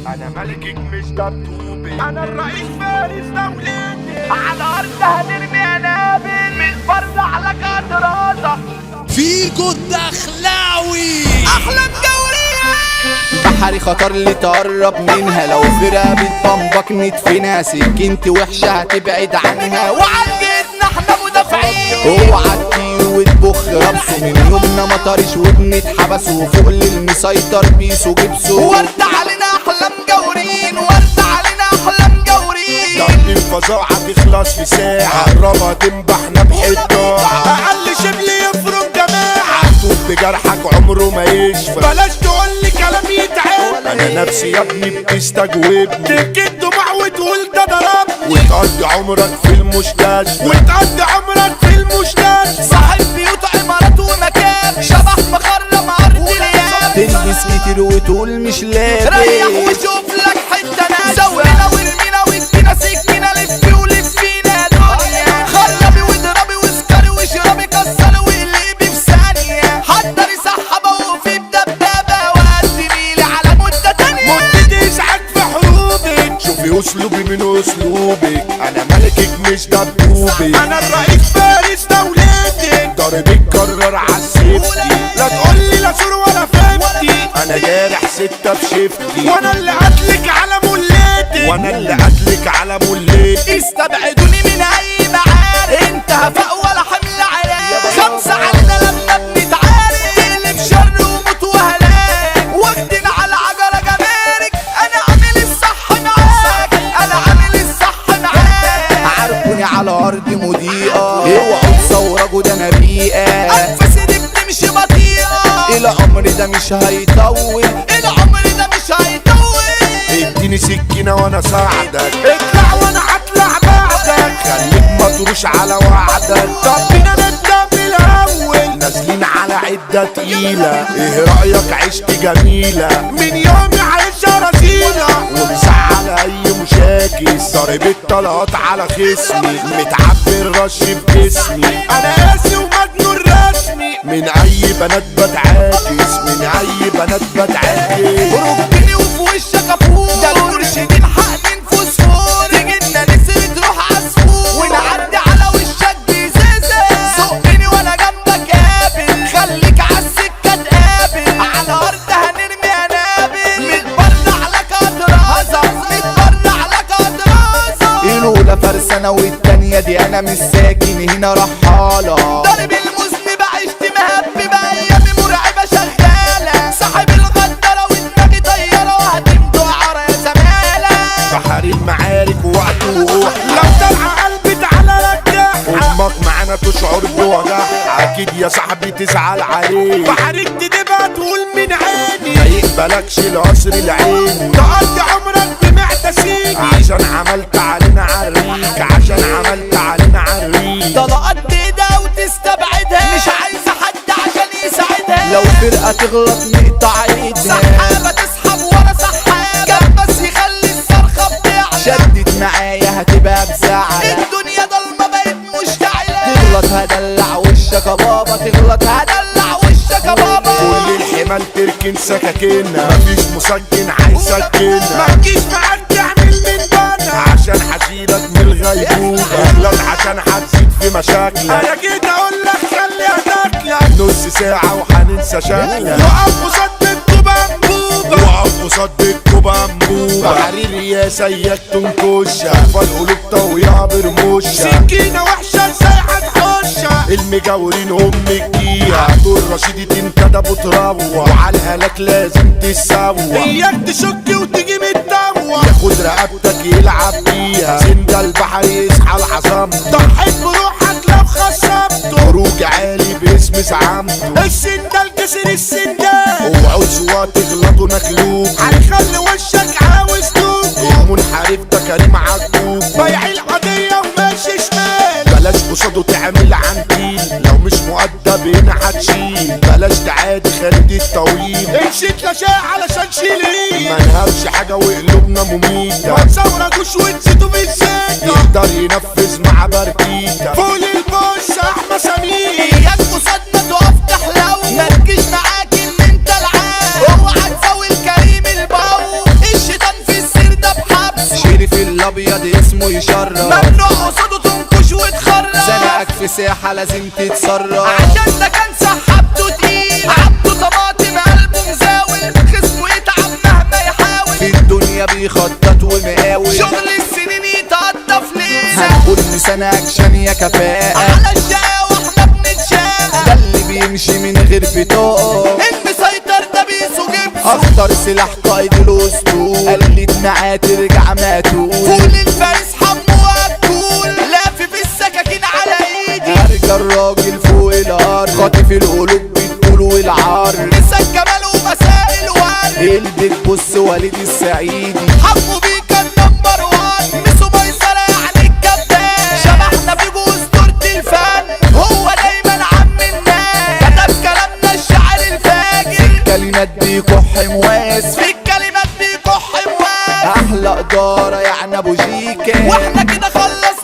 انا ملكك مش دبدوبي، انا الرئيس فارس دولتي، على ارض هنرمي قنابل من فرد على كدراسة. فيجو الدخلاوي احلام جورية بحري خطر اللي تقرب منها، لو فرقة بتبمبك ندفنها، سكينتي وحشة هتبعد عنها، وعندنا احنا مدافعين. اوعى تطير وتبخ ربسه، من يومنا ما طارش وبنتحبس، وفوق للمسيطر بيسو جبسه. ورد علينا احلام جورين، ورد علينا احلام جورين. ضرب الفظاعة تخلص في ساعة، قربها تنبحنا بحتة، أقل شبل يفرم جماعة، طوب بجرحك عمره ما يشفى، بلاش تقولي كلام يتعب، أنا نفسي يا ابني بتستجوبني، تبكي الدموع وتقول ده ضربني، وتقضي عمرك في المستشفى، وتقضي عمرك في المستشفى. صاحب بيوت عمارات ومكان، شبح مخرم ارض الياب، تلبس كتير وتقول مش لابس، ريح وشوف لك حتة ناس، زوينا ورمينا وادينا سكينة، لفي ولفينا يا دنيا، خربي واضربي واسكري واشربي كسري وقلبي في ثانية، حضري سحبة وقفي بدبابة وقدمي لي على مدة تانية، مدتي اسعد في حروبك، شوفي اسلوبي من اسلوبك، انا ملكك مش دبدوبي، انا الرئيس فارس دولتك، ضربك كرر عالسيفتي، لا تقولي لا سور ولا فهمتي، انا جارح ستة بشفتي، وانا اللي قتلك على ملتي، وانا اللي قتلك على ملتي. استبعدوني من اي معارك، انت هفاء ولا حمل عراك، خمسة علينا لما بنتعارك، تقلب شر وموت وهلاك، واخدين على عجرة جمارك، انا عامل الصح معاك، انا عامل الصح معاك، عارفوني على ارض مضيئة، اوعوا تصوروا ده انا بيئة، انفس ايدك تمشي بطيئة، العمر ده مش هيطول، العمر ده مش هيطول، اديني سكينة وانا ساعدك، اطلع وانا هطلع بعدك، خليك مطروش على وعدك، طب بينا نبدأ من الاول، نازلين على عدة تقيلة، ايه رأيك عشت جميلة، من يومي عايشة رزينة، ومزعل اي مشاكس، ضارب الطلقات على خصمي، متعبي الرش في جسمي، انا قاسي ومجنون رسمي، من اي بنات بتعاكس، من اي بنات بتعاكس، ركبني وفي وشك افور، ده المرشدين حقنين فوسفور، تجينا نسر تروح عصفور، ونعدي على وشك بزازة، زقني وانا جنبك قابل، خليك عالسكة تقابل، على ارض هنرمي قنابل، متبرع لك اطرازة، متبرع لك اطرازة، الاولى فرسانة والتانية دي انا مش ساكن هنا رحالة، ضرب المذنب عشت مهب بايامي مرعبة شغالة، صاحب الغدارة ودماغي طيارة وهتمدوا عرا يا زمالة، بحري المعارك وقت وروح، لو طلع قلبي تعالى رجع، امك معانا تشعر بوجع، اكيد يا صاحبي تزعل عليك، بحرك تدبها تقول من عيني، ما يقبلكش القصر العين، تقضي عمرك بمعدة سيدي، عشان عملت علينا عريك، عشان عملت علينا عريك، طلقات بايدها وتستبعدها، مش عايزة حد عشان يساعدها، لو فرقة تغلط نقطع ايدها، سحابة تسحب ورا سحابة، كان بس يخلي الصرخة بتاعنا، شدت معايا هتبقى بزعلة، الدنيا ضلمة بقت مشتعلة، تغلط هدلع وشك يا بابا، تغلط هدلع وشك يا بابا، كل الحمال تركن سكاكينها، مفيش مسكن هيسكنها، ما تجيش معاك تعمل من بنا، عشان هشيلك من الغيبوبة، اغلط عشان هتزيد في مشاكلك، انا جيت اقول لك خليها تاكلك، نص ساعة وهننسى شكلك، وقف قصاد الكوبا انبوبة، وقف قصاد الكوبا انبوبة، بحري الرياسة اياك تنكشها، فالقلوب طويعة برموشها، سكينة وحشة ازاي هتخشها، المجاورين هم الجيها، دول رشيدي تنكدب وتروح، وعلى الهلاك لازم تسوى، اياك تشك وتيجي متدوى، ياخد رقبتك يلعب بيها، سند البحر يصحى العظمته، ضحيت بروحك لو خصمته، خروج عالي باسم زعامته، السندال كسر السندال، اوعوا سوا تغلطوا نخلوك، هيخلي وشك عاوز توك، المنحرف ده كريم عجوب، بايع القضية وماشي شمال، بلاش قصاده تعمل عنتيل، لو مش مؤدب هنا هتشيل، بلاش تعادي خالد الطويل، امشيت لشاء علشان شيلين، منهبش حاجة وقلوبنا مميتة، ما تصورجوش وتزيدوا بالزيتة، يقدر ينفذ مع بركيتة، فوق البوش احمى سمير، اياك قصادنا تقف تحلو، ما تجيش معاك ان انت العاب، اوعى تساوي الكريم البو، الشيطان تشرف، ممنوع قصاده تنكش وتخرج، زنقك في ساحة لازم تتصرف، عشان ده كان سحبته تقيل، عبده طماطم قلبه مزاول، خصمه يتعب مهما يحاول، في الدنيا بيخطط ومقاول، شغل السنين يتقطف ليه، هنقول لسان اكشن يا كفاءة، على الشقاوة احنا بنتشاقى، ده اللي بيمشي من غير بطاقة، المسيطر ده بيسو جبسه، اخطر سلاح قائد الاسطول، قلت معاه ترجع ماتول، فول الفارس حمو وأكول، لافف السكاكين على ايدي، هرجع الراجل فوق الارض، خاطف القلوب بالطول والعار، مسا الجمال ومساء الورد، البيت بص والد السعيدي، حمو بيكا النمبر وان، مسو ميسرة يعني الكابتن، شبحنا في بوستورة الفن، هو دايما عم الناس، كتب كلامنا الشعر الفاجر، كلمات بيكح مواس، في الكلمات بيكح مواس، احلى اداره يعني ابو جيكا، واحنا كده خلص